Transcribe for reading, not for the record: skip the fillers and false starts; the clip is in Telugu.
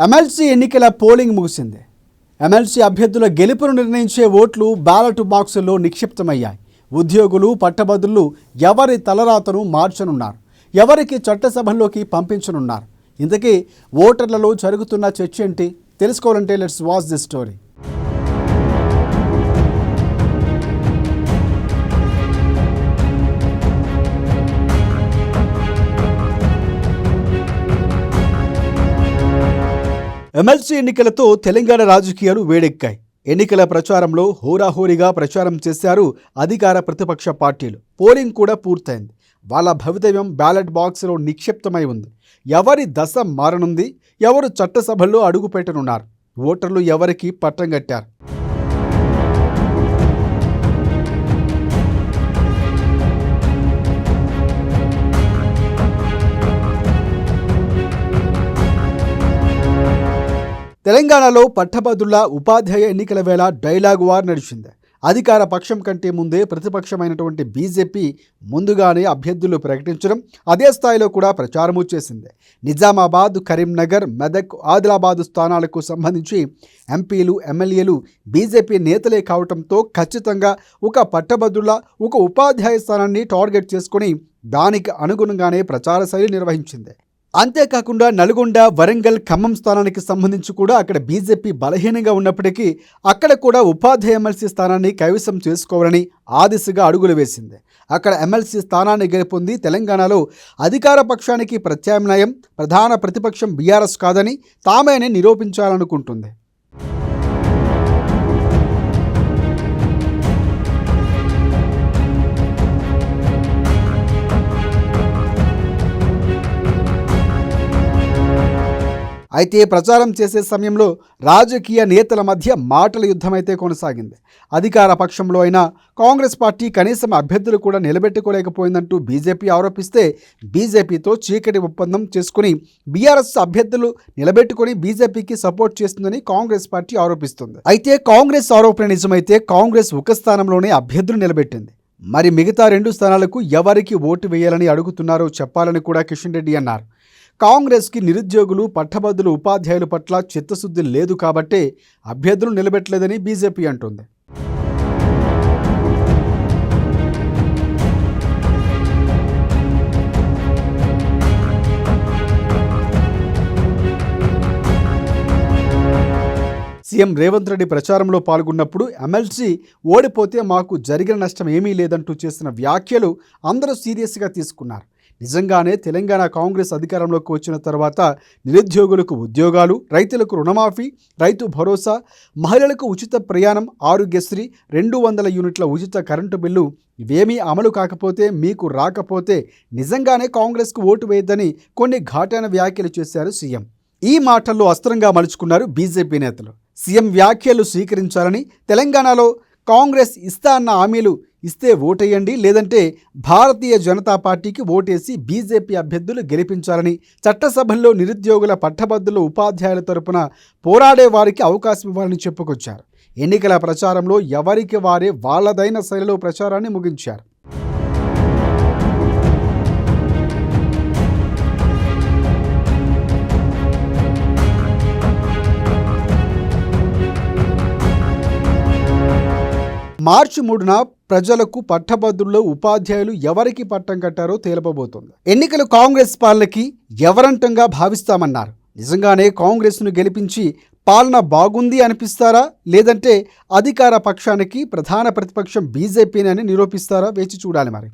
ఎమ్మెల్సీ ఎన్నికల పోలింగ్ ముగిసింది. ఎమ్మెల్సీ అభ్యర్థుల గెలుపును నిర్ణయించే ఓట్లు బ్యాలెట్ బాక్సుల్లో నిక్షిప్తమయ్యాయి. ఉద్యోగులు, పట్టభద్రులు ఎవరి తలరాతను మార్చనున్నారు, ఎవరికి చట్టసభల్లోకి పంపించనున్నారు. ఇంతకీ ఓటర్లలో జరుగుతున్న చర్చ ఏంటి తెలుసుకోవాలంటే let's watch this story. MLC ఎన్నికలతో తెలంగాణ రాజకీయాలు వేడెక్కాయి. ఎన్నికల ప్రచారంలో హోరాహోరీగా ప్రచారం చేశారు అధికార ప్రతిపక్ష పార్టీలు. పోలింగ్ కూడా పూర్తయింది. వాళ్ళ భవితవ్యం బ్యాలెట్ బాక్స్లో నిక్షిప్తమై ఉంది. ఎవరి దశ మారనుంది, ఎవరు చట్టసభల్లో అడుగుపెట్టనున్నారు, ఓటర్లు ఎవరికి పట్టం కట్టారు. తెలంగాణలో పట్టభద్రుల ఉపాధ్యాయ ఎన్నికల వేళ డైలాగ్ వార్ నడిచింది. అధికార పక్షం కంటే ముందే ప్రతిపక్షమైనటువంటి బీజేపీ ముందుగానే అభ్యర్థులు ప్రకటించడం, అదే స్థాయిలో కూడా ప్రచారము చేసింది. నిజామాబాద్, కరీంనగర్, మెదక్, ఆదిలాబాద్ స్థానాలకు సంబంధించి ఎంపీలు, ఎమ్మెల్యేలు బీజేపీ నేతలే కావడంతో ఖచ్చితంగా ఒక పట్టభద్రుల, ఒక ఉపాధ్యాయ స్థానాన్ని టార్గెట్ చేసుకుని దానికి అనుగుణంగానే ప్రచార శైలి నిర్వహించింది. అంతేకాకుండా నల్గొండ, వరంగల్, ఖమ్మం స్థానానికి సంబంధించి కూడా అక్కడ బీజేపీ బలహీనంగా ఉన్నప్పటికీ అక్కడ కూడా ఉపాధ్యాయ ఎమ్మెల్సీ స్థానాన్ని కైవసం చేసుకోవాలని ఆ దిశగా అడుగులు వేసింది. అక్కడ ఎమ్మెల్సీ స్థానాన్ని గెలుపొంది తెలంగాణలో అధికార పక్షానికి ప్రత్యామ్నాయం ప్రధాన ప్రతిపక్షం బీఆర్ఎస్ కాదని తామేనే నిరూపించాలనుకుంటుంది. అయితే ప్రచారం చేసే సమయంలో రాజకీయ నేతల మధ్య మాటల యుద్ధమైతే కొనసాగింది. అధికార పక్షంలో అయినా కాంగ్రెస్ పార్టీ కనీసం అభ్యర్థులు కూడా నిలబెట్టుకోలేకపోయిందంటూ బీజేపీ ఆరోపిస్తే, బీజేపీతో చీకటి ఒప్పందం చేసుకుని బీఆర్ఎస్ అభ్యర్థులు నిలబెట్టుకుని బీజేపీకి సపోర్ట్ చేస్తుందని కాంగ్రెస్ పార్టీ ఆరోపిస్తుంది. అయితే కాంగ్రెస్ ఆరోపణ నిజమైతే కాంగ్రెస్ ఒక స్థానంలోనే అభ్యర్థులు నిలబెట్టింది. మరి మిగతా 2 స్థానాలకు ఎవరికి ఓటు వేయాలని అడుగుతున్నారో చెప్పాలని కూడా కిషన్ రెడ్డి అన్నారు. కాంగ్రెస్కి నిరుద్యోగులు, పట్టభద్రులు, ఉపాధ్యాయుల పట్ల చిత్తశుద్ధి లేదు కాబట్టే అభ్యర్థులు నిలబెట్టలేదని బీజేపీ అంటుంది. సీఎం రేవంత్ రెడ్డి ప్రచారంలో పాల్గొన్నప్పుడు ఎమ్మెల్సీ ఓడిపోతే మాకు జరిగిన నష్టం ఏమీ లేదంటూ చేసిన వ్యాఖ్యలు అందరూ సీరియస్గా తీసుకున్నారు. నిజంగానే తెలంగాణ కాంగ్రెస్ అధికారంలోకి వచ్చిన తర్వాత నిరుద్యోగులకు ఉద్యోగాలు, రైతులకు రుణమాఫీ, రైతు భరోసా, మహిళలకు ఉచిత ప్రయాణం, ఆరోగ్యశ్రీ, 200 యూనిట్ల ఉచిత కరెంటు బిల్లు ఇవేమీ అమలు కాకపోతే, మీకు రాకపోతే నిజంగానే కాంగ్రెస్కు ఓటు వేయద్దని కొన్ని ఘాటైన వ్యాఖ్యలు చేశారు సీఎం. ఈ మాటల్లో అస్త్రంగా మలుచుకున్నారు బీజేపీ నేతలు. సీఎం వ్యాఖ్యలు స్వీకరించాలని, తెలంగాణలో కాంగ్రెస్ ఇస్తా అన్న హామీలు ఇస్తే ఓటేయండి, లేదంటే భారతీయ జనతా పార్టీకి ఓటేసి బీజేపీ అభ్యర్థులు గెలిపించాలని, చట్టసభల్లో నిరుద్యోగుల, పట్టభద్రుల, ఉపాధ్యాయుల తరపున పోరాడే వారికి అవకాశం ఇవ్వాలని చెప్పుకొచ్చారు. ఎన్నికల ప్రచారంలో ఎవరికి వారే వాళ్ళదైన శైలిలో ప్రచారాన్ని ముగించారు. మార్చి 3న ప్రజలకు పట్టభద్రులు, ఉపాధ్యాయులు ఎవరికి పట్టం కట్టారో తేలపబోతోంది. ఎన్నికలు కాంగ్రెస్ పాలనకి ఎవరంటంగా భావిస్తామన్నారు. నిజంగానే కాంగ్రెస్ను గెలిపించి పాలన బాగుంది అనిపిస్తారా, లేదంటే అధికార పక్షానికి ప్రధాన ప్రతిపక్షం బీజేపీని అని నిరూపిస్తారా? వేచి చూడాలి మరి.